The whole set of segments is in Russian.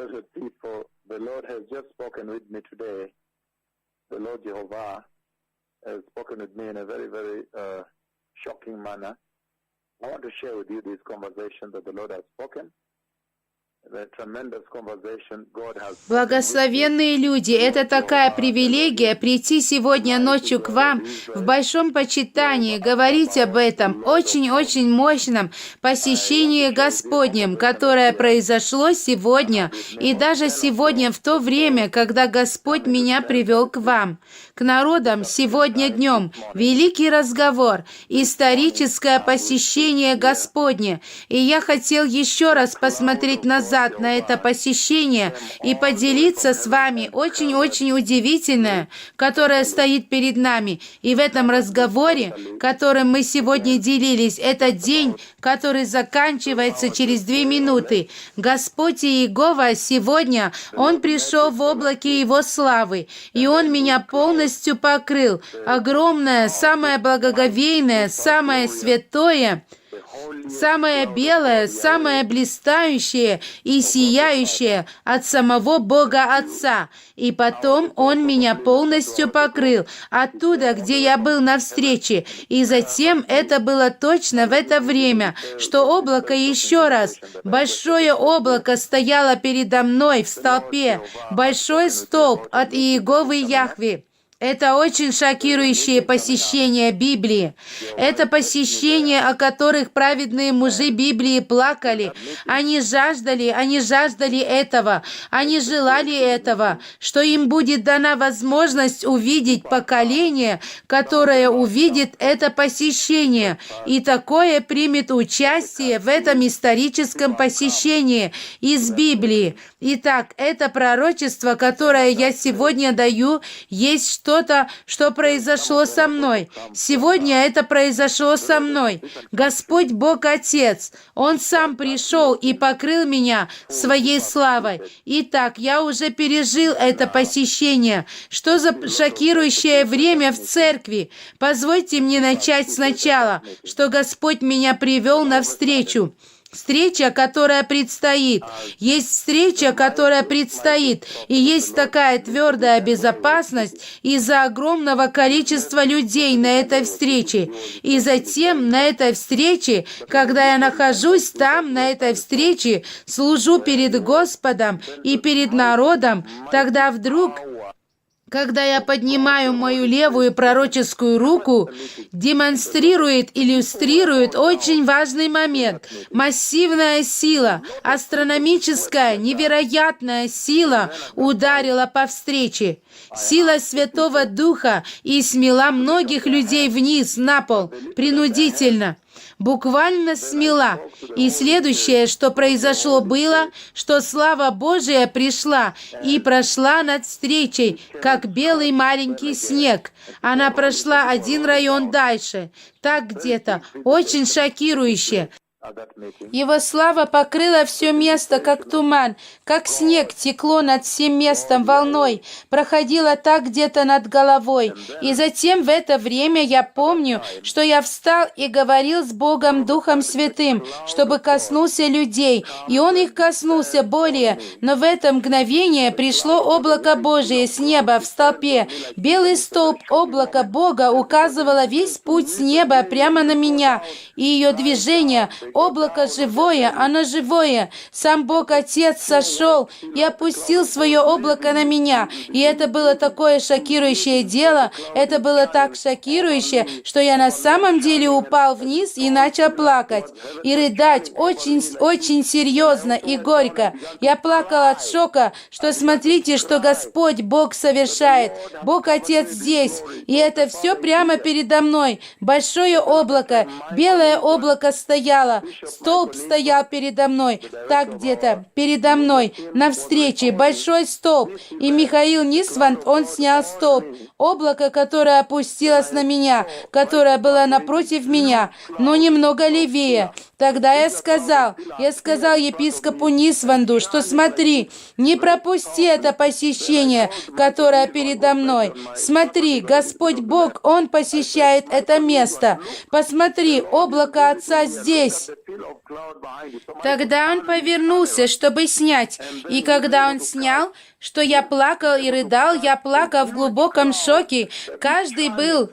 blessed people, the Lord has just spoken with me today. The Lord Jehovah has spoken with me in a very, very shocking manner. I want to share with you this conversation that the Lord has spoken. The tremendous conversation God has spoken with me. Благословенные люди, это такая привилегия прийти сегодня ночью к вам в большом почитании, говорить об этом очень-очень мощном посещении Господнем, которое произошло сегодня и даже сегодня в то время, когда Господь меня привел к вам, к народам сегодня днем. Великий разговор, историческое посещение Господне. И я хотел еще раз посмотреть назад на это посещение и поделиться с вами очень-очень удивительное, которое стоит перед нами. И в этом разговоре, которым мы сегодня делились, это день, который заканчивается через 2 минуты. Господь Иегова сегодня, Он пришел в облаке Его славы, и Он меня полностью покрыл. Огромное, самое благоговейное, самое святое, самое белое, самое блистающее и сияющее от самого Бога Отца. И потом Он меня полностью покрыл оттуда, где я был на встрече. И затем это было точно в это время, что облако еще раз, большое облако стояло передо мной в столпе, большой столб от Иеговы Яхве. Это очень шокирующее посещение Библии. Это посещение, о которых праведные мужи Библии плакали. Они жаждали этого, они желали этого, что им будет дана возможность увидеть поколение, которое увидит это посещение и такое примет участие в этом историческом посещении из Библии. Итак, это пророчество, которое я сегодня даю, есть что-то, что произошло со мной. Сегодня это произошло со мной. Господь Бог Отец, Он Сам пришел и покрыл меня Своей славой. Итак, я уже пережил это посещение. Что за шокирующее время в церкви? Позвольте мне начать сначала, что Господь меня привел навстречу. Встреча, которая предстоит. Есть встреча, которая предстоит. И есть такая твердая безопасность из-за огромного количества людей на этой встрече. И затем на этой встрече, когда я нахожусь там, на этой встрече, служу перед Господом и перед народом, тогда вдруг, когда я поднимаю мою левую пророческую руку, иллюстрирует очень важный момент. Массивная сила, астрономическая, невероятная сила ударила по встрече. Сила Святого Духа и смела многих людей вниз, на пол, принудительно. Буквально смела. И следующее, что произошло, было, что слава Божия пришла и прошла над встречей, как белый маленький снег. Она прошла один район дальше. Так где-то. Очень шокирующе. Его слава покрыла все место, как туман, как снег текло над всем местом волной, проходило так где-то над головой. И затем в это время я помню, что я встал и говорил с Богом Духом Святым, чтобы коснулся людей, и Он их коснулся более. Но в это мгновение пришло облако Божие с неба в столпе. Белый столб облака Бога указывало весь путь с неба прямо на меня, и ее движение. Облако живое, оно живое. Сам Бог Отец сошел и опустил свое облако на меня. И это было такое шокирующее дело. Это было так шокирующе, что я на самом деле упал вниз и начал плакать. И рыдать очень серьезно и горько. Я плакал от шока, что смотрите, что Господь Бог совершает. Бог Отец здесь. И это все прямо передо мной. Большое облако, белое облако стояло. Столб стоял передо мной, так где-то, передо мной, на встрече, большой столб. И Михаил Нисванд, он снял столб. Облако, которое опустилось на меня, которое было напротив меня, но немного левее. Тогда я сказал епископу Нисванду, что смотри, не пропусти это посещение, которое передо мной. Смотри, Господь Бог, Он посещает это место. Посмотри, облако Отца здесь. снять. Тогда он повернулся, чтобы снять. И когда он снял, что я плакал и рыдал, я плакал в глубоком шоке. Каждый был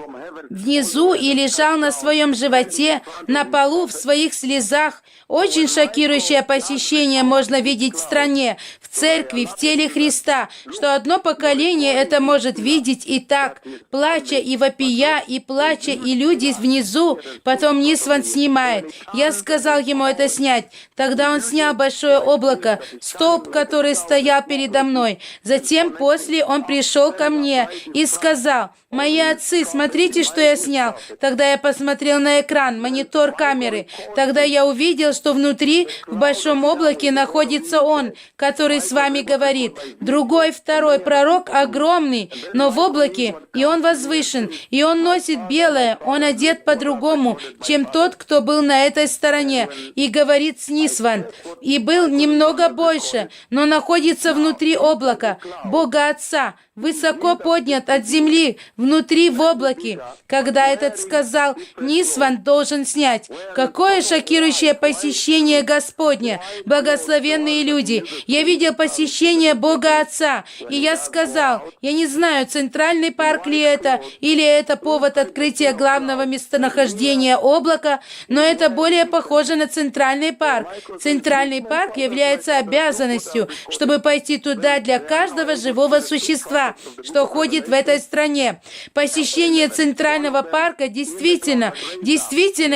внизу и лежал на своем животе, на полу, в своих слезах. Очень шокирующее посещение можно видеть в стране, в церкви, в теле Христа, что одно поколение это может видеть и так, плача и вопия, и плача, и люди внизу. Потом Нисван снимает. Я сказал ему это снять. Тогда он снял большое облако, столб, который стоял передо мной. Затем после он пришел ко мне и сказал: «Мои отцы, смотрите, что я снял». Тогда я посмотрел на экран, монитор камеры. Тогда я увидел, что внутри, в большом облаке, находится он, который с вами говорит. Другой, второй пророк огромный, но в облаке, и он возвышен, и он носит белое, он одет по-другому, чем тот, кто был на этой стороне, и говорит с Нисван. И был немного больше, но находится внутри облака, Бога Отца, высоко поднят от земли, внутри в облаке. Когда этот сказал, Нисван должен снять. Какое шокирующее посещение Господне, благословенные люди. Я видел посещение Бога Отца, и я сказал, я не знаю, центральный парк ли это, или это повод открытия главного местонахождения облака, но это более похоже на центральный парк. Центральный парк является обязанностью, чтобы пойти туда для каждого живого существа, что ходит в этой стране. Посещение Центрального парка действительно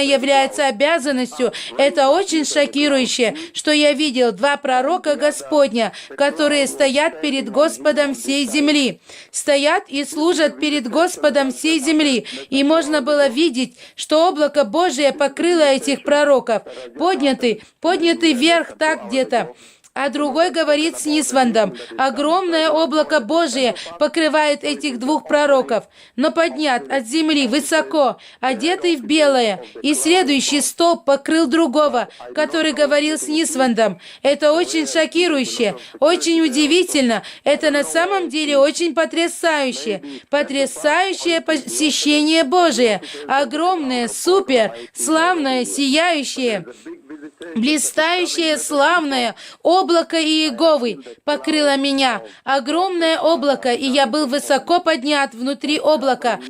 является обязанностью. Это очень шокирующе, что я видел два пророка Господня, которые стоят перед Господом всей земли. Стоят и служат перед Господом всей земли. И можно было видеть, что облако Божие покрыло этих пророков. Подняты вверх так где-то. А другой говорит с Нисвандом: огромное облако Божие покрывает этих двух пророков, но поднят от земли высоко, одетый в белое. И следующий столб покрыл другого, который говорил с Нисвандом. Это очень шокирующе, очень удивительно. Это на самом деле очень потрясающе. Потрясающее посещение Божие. Огромное, супер, славное, сияющее, блистающее, славное облако Иеговы покрыло меня. Огромное облако, и я был высоко поднят внутри облака.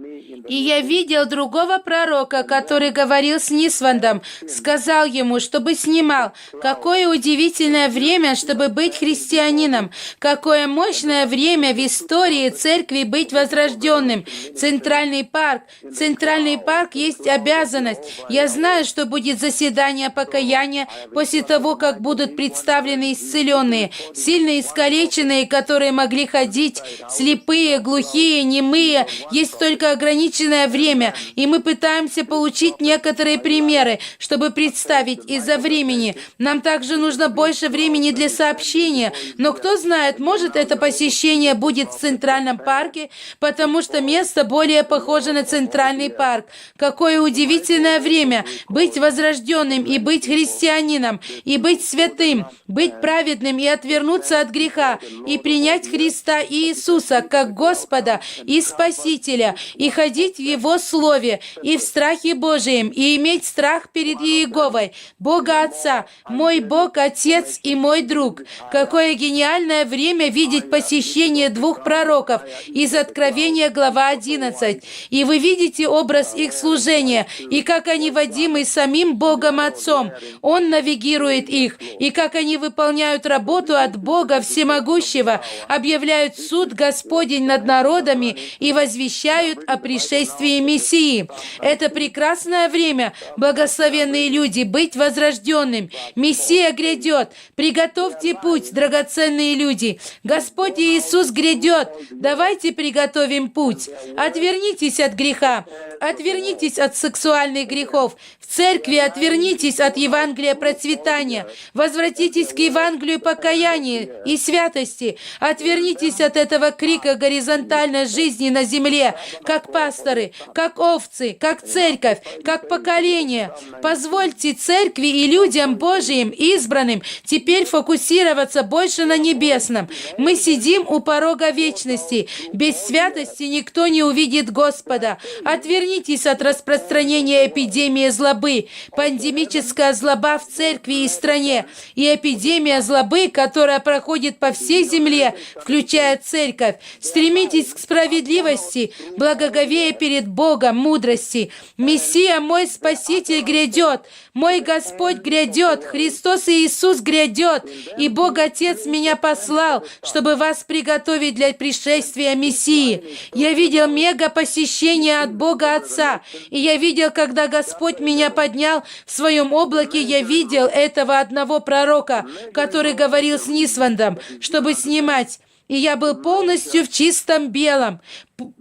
И я видел другого пророка, который говорил с Нисвандом, сказал ему, чтобы снимал. Какое удивительное время, чтобы быть христианином. Какое мощное время в истории церкви быть возрожденным. Центральный парк есть обязанность. Я знаю, что будет заседание покаяния после того, как будут представлены исцеленные, сильно искалеченные, которые могли ходить, слепые, глухие, немые. Есть только ограниченное время, и мы пытаемся получить некоторые примеры, чтобы представить из-за времени. Нам также нужно больше времени для сообщения, но кто знает, может, это посещение будет в Центральном парке, потому что место более похоже на Центральный парк. Какое удивительное время быть возрожденным и быть христианином, и быть святым, быть праведным и отвернуться от греха, и принять Христа и Иисуса как Господа и Спасителя, и ходить в Его Слове, и в страхе Божием, и иметь страх перед Иеговой, Бога Отца, мой Бог, Отец и мой друг. Какое гениальное время видеть посещение двух пророков из Откровения, глава 11. И вы видите образ их служения, и как они водимы самим Богом Отцом. Он навигирует их, и как они выполняют работу от Бога Всемогущего, объявляют суд Господень над народами и возвещают о пришествии Мессии. Это прекрасное время, благословенные люди, быть возрожденным. Мессия грядет. Приготовьте путь, драгоценные люди. Господь Иисус грядет. Давайте приготовим путь. Отвернитесь от греха. Отвернитесь от сексуальных грехов. В церкви отвернитесь от Евангелия процветания. Возвратитесь к Евангелию покаяния и святости. Отвернитесь от этого крика горизонтальной жизни на земле, как пастырь пасторы, как овцы, как церковь, как поколение. Позвольте церкви и людям Божьим, избранным, теперь фокусироваться больше на небесном. Мы сидим у порога вечности. Без святости никто не увидит Господа. Отвернитесь от распространения эпидемии злобы, пандемическая злоба в церкви и стране, и эпидемия злобы, которая проходит по всей земле, включая церковь. Стремитесь к справедливости, благоговея перед Богом, мудрости. Мессия, мой Спаситель, грядет, мой Господь грядет, Христос Иисус грядет, и Бог Отец меня послал, чтобы вас приготовить для пришествия Мессии. Я видел мега-посещение от Бога Отца, и я видел, когда Господь меня поднял в своем облаке, я видел этого одного пророка, который говорил с Нисвандом, чтобы снимать. И я был полностью в чистом белом.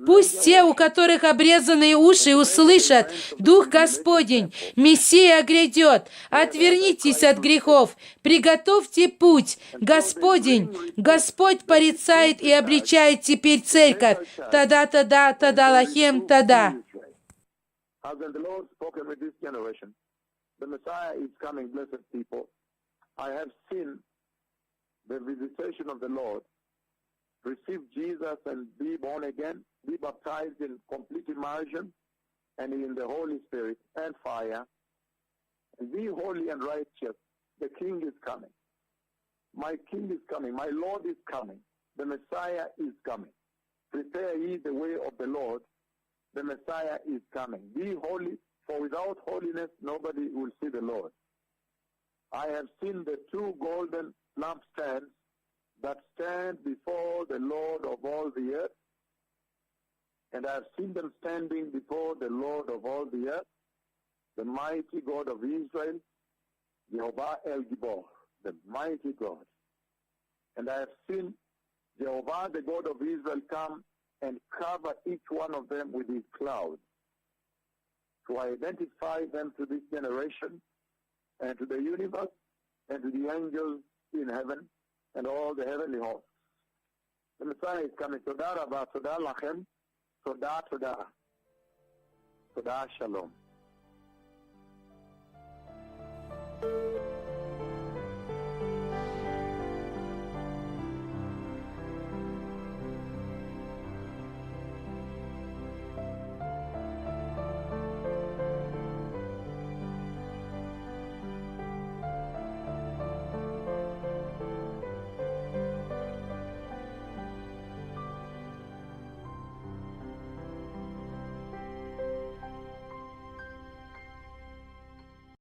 Пусть те, у которых обрезанные уши, услышат Дух Господень. Мессия грядет. Отвернитесь от грехов. Приготовьте путь. Господень. Господь порицает и обличает теперь церковь. Тада-тада, тада-лахем, тада. Receive Jesus and be born again, be baptized in complete immersion and in the Holy Spirit and fire, and be holy and righteous. The King is coming. My King is coming. My Lord is coming. The Messiah is coming. Prepare ye the way of the Lord. The Messiah is coming. Be holy, for without holiness nobody will see the Lord. I have seen the two golden lampstands that stand before the Lord of all the earth, and I have seen them standing before the Lord of all the earth, the mighty God of Israel, Jehovah El Gibor, the mighty God. And I have seen Jehovah, the God of Israel, come and cover each one of them with his cloud to identify them to this generation and to the universe and to the angels in heaven and all the heavenly hosts. The Messiah is coming. Todah Rabba, Todah Lachem, Todah, Todah. Todah Shalom.